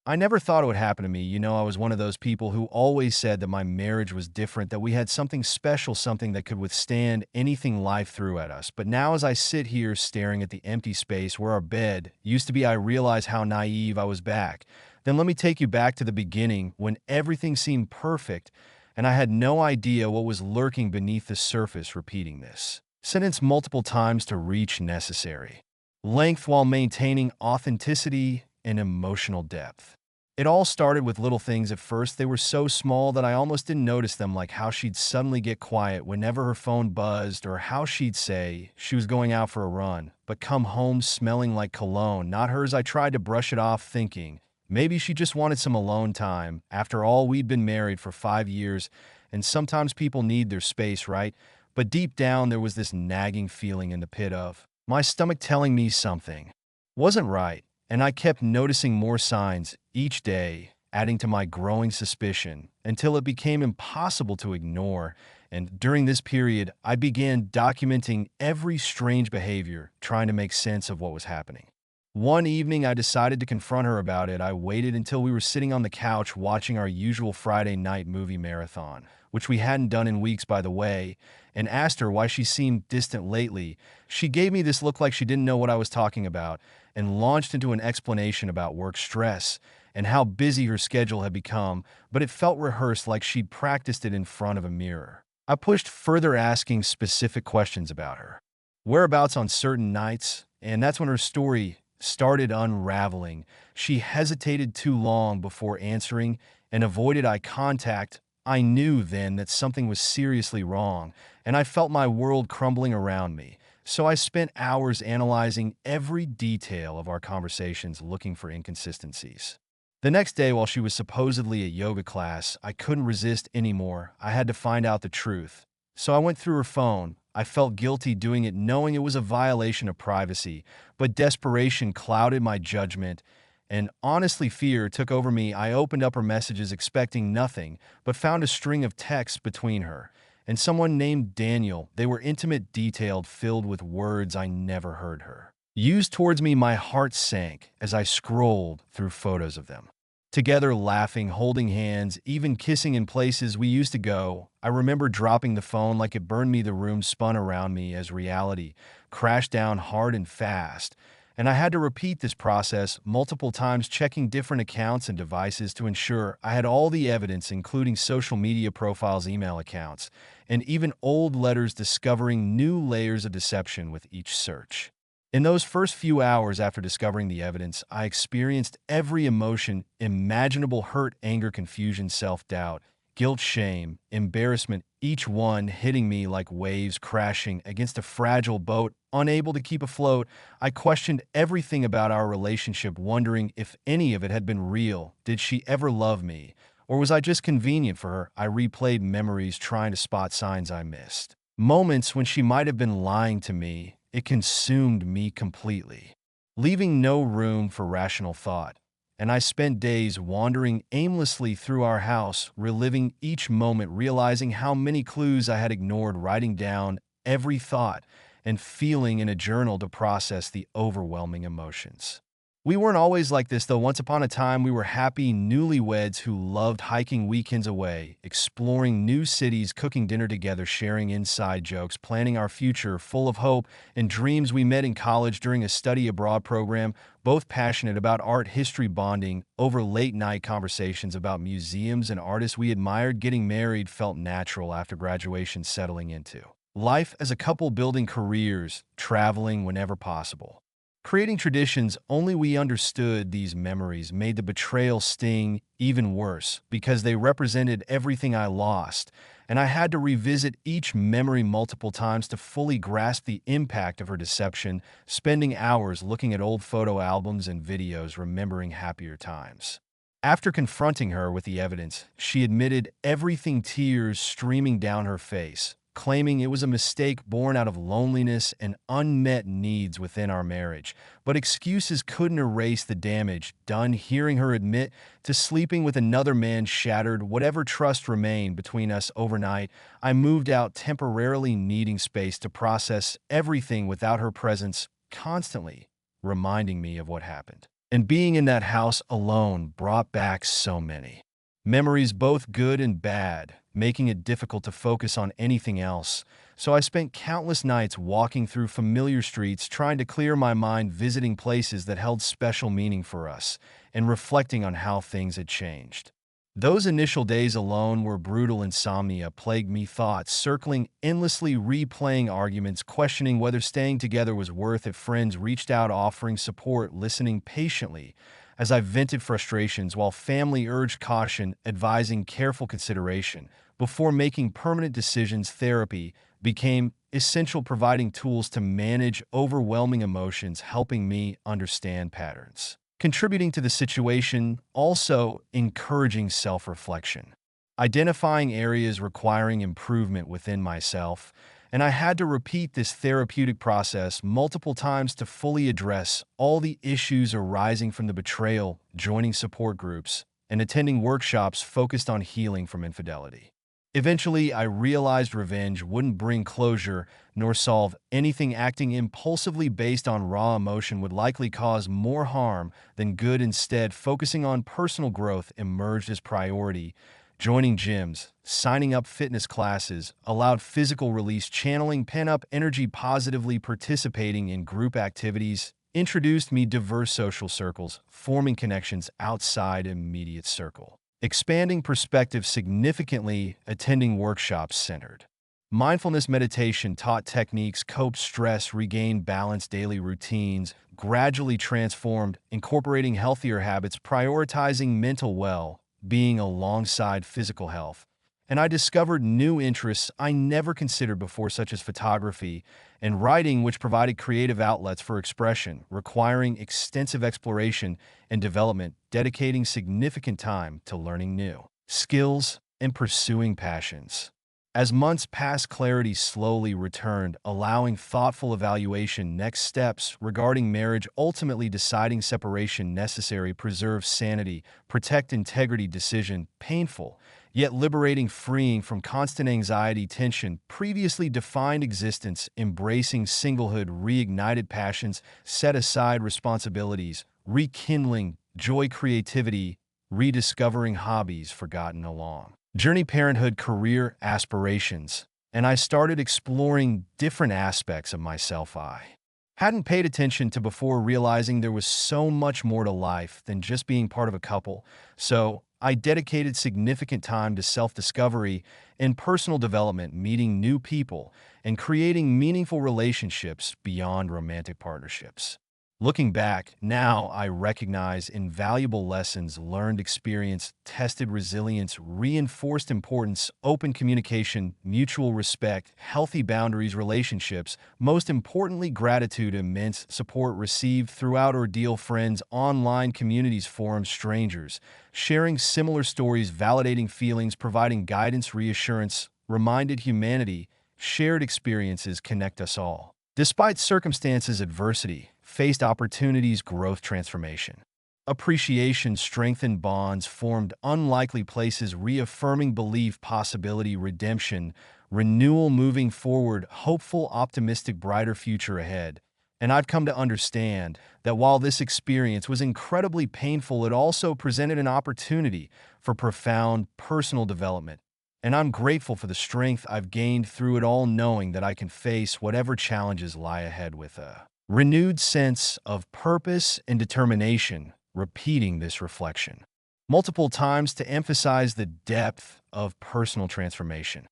I never thought it would happen to me. I was one of those people who always said that my marriage was different, that we had something special, something that could withstand anything life threw at us. But now, as I sit here staring at the empty space where our bed used to be, I realize how naive I was back. Then let me take you back to the beginning when everything seemed perfect, and I had no idea what was lurking beneath the surface. Repeating this sentence multiple times to reach necessary length while maintaining authenticity and emotional depth. It all started with little things at first. They were so small that I almost didn't notice them, like how she'd suddenly get quiet whenever her phone buzzed, or how she'd say she was going out for a run, but come home smelling like cologne, not hers. I tried to brush it off, thinking maybe she just wanted some alone time. After all, we'd been married for 5 years, and sometimes people need their space, right? But deep down, there was this nagging feeling in the pit of my stomach telling me something wasn't right, and I kept noticing more signs each day, adding to my growing suspicion until it became impossible to ignore. And during this period, I began documenting every strange behavior, trying to make sense of what was happening. One evening, I decided to confront her about it. I waited until we were sitting on the couch watching our usual Friday night movie marathon, which we hadn't done in weeks, by the way, and asked her why she seemed distant lately. She gave me this look like she didn't know what I was talking about and launched into an explanation about work stress and how busy her schedule had become, but it felt rehearsed, like she'd practiced it in front of a mirror. I pushed further, asking specific questions about her whereabouts on certain nights, and that's when her story started unraveling. She hesitated too long before answering and avoided eye contact. I knew then that something was seriously wrong, and I felt my world crumbling around me. So I spent hours analyzing every detail of our conversations, looking for inconsistencies. The next day, while she was supposedly at yoga class, I couldn't resist anymore. I had to find out the truth. So I went through her phone. I felt guilty doing it, knowing it was a violation of privacy, but desperation clouded my judgment, and honestly, fear took over me. I opened up her messages expecting nothing, but found a string of texts between her and someone named Daniel. They were intimate, detailed, filled with words I never heard her use towards me. My heart sank as I scrolled through photos of them together, laughing, holding hands, even kissing in places we used to go. I remember dropping the phone like it burned me. The room spun around me as reality crashed down hard and fast. And I had to repeat this process multiple times, checking different accounts and devices to ensure I had all the evidence, including social media profiles, email accounts, and even old letters, discovering new layers of deception with each search. In those first few hours after discovering the evidence, I experienced every emotion imaginable: hurt, anger, confusion, self-doubt, guilt, shame, embarrassment, each one hitting me like waves crashing against a fragile boat, unable to keep afloat. I questioned everything about our relationship, wondering if any of it had been real. Did she ever love me? Or was I just convenient for her? I replayed memories, trying to spot signs I missed. Moments when she might have been lying to me. It consumed me completely, leaving no room for rational thought. And I spent days wandering aimlessly through our house, reliving each moment, realizing how many clues I had ignored, writing down every thought and feeling in a journal to process the overwhelming emotions. We weren't always like this, though. Once upon a time, we were happy newlyweds who loved hiking weekends away, exploring new cities, cooking dinner together, sharing inside jokes, planning our future, full of hope and dreams. We met in college during a study abroad program, both passionate about art history, bonding over late-night conversations about museums and artists we admired. Getting married felt natural after graduation, settling into life as a couple, building careers, traveling whenever possible, creating traditions only we understood. These memories made the betrayal sting even worse because they represented everything I lost, and I had to revisit each memory multiple times to fully grasp the impact of her deception, spending hours looking at old photo albums and videos, remembering happier times. After confronting her with the evidence, she admitted everything, tears streaming down her face, claiming it was a mistake born out of loneliness and unmet needs within our marriage. But excuses couldn't erase the damage done. Hearing her admit to sleeping with another man shattered whatever trust remained between us. Overnight, I moved out, temporarily needing space to process everything without her presence constantly reminding me of what happened. And being in that house alone brought back so many memories, both good and bad, making it difficult to focus on anything else. So I spent countless nights walking through familiar streets, trying to clear my mind, visiting places that held special meaning for us, and reflecting on how things had changed. Those initial days alone were brutal. Insomnia plagued me, thoughts circling endlessly, replaying arguments, questioning whether staying together was worth it. Friends reached out, offering support, listening patiently as I vented frustrations, while family urged caution, advising careful consideration. Before making permanent decisions, therapy became essential, providing tools to manage overwhelming emotions, helping me understand patterns. Contributing to the situation, also encouraging self-reflection, identifying areas requiring improvement within myself, and I had to repeat this therapeutic process multiple times to fully address all the issues arising from the betrayal, joining support groups, and attending workshops focused on healing from infidelity. Eventually, I realized revenge wouldn't bring closure nor solve anything. Acting impulsively based on raw emotion would likely cause more harm than good. Instead, focusing on personal growth emerged as priority. Joining gyms, signing up fitness classes, allowed physical release, channeling pent-up energy positively, participating in group activities, introduced me diverse social circles, forming connections outside immediate circle. Expanding perspective significantly, attending workshops centered mindfulness meditation, taught techniques, cope stress, regain balance, daily routines, gradually transformed, incorporating healthier habits, prioritizing mental well-being alongside physical health. And I discovered new interests I never considered before, such as photography and writing, which provided creative outlets for expression, requiring extensive exploration and development, dedicating significant time to learning new skills and pursuing passions. As months passed, clarity slowly returned, allowing thoughtful evaluation. Next steps regarding marriage, ultimately deciding separation necessary, preserve sanity, protect integrity. Decision painful, yet liberating, freeing from constant anxiety, tension, previously defined existence, embracing singlehood, reignited passions, set aside responsibilities, rekindling joy, creativity, rediscovering hobbies forgotten along journey, parenthood, career aspirations, and I started exploring different aspects of myself I hadn't paid attention to before, realizing there was so much more to life than just being part of a couple. So I dedicated significant time to self-discovery and personal development, meeting new people, and creating meaningful relationships beyond romantic partnerships. Looking back, now I recognize invaluable lessons learned, experience, tested resilience, reinforced importance, open communication, mutual respect, healthy boundaries, relationships, most importantly, gratitude, immense support received throughout ordeal, friends, online communities, forums, strangers, sharing similar stories, validating feelings, providing guidance, reassurance, reminded humanity, shared experiences connect us all. Despite circumstances, adversity, faced opportunities, growth, transformation. Appreciation strengthened bonds, formed unlikely places, reaffirming belief, possibility, redemption, renewal, moving forward, hopeful, optimistic, brighter future ahead. And I've come to understand that while this experience was incredibly painful, it also presented an opportunity for profound personal development. And I'm grateful for the strength I've gained through it all, knowing that I can face whatever challenges lie ahead with a renewed sense of purpose and determination, repeating this reflection multiple times to emphasize the depth of personal transformation.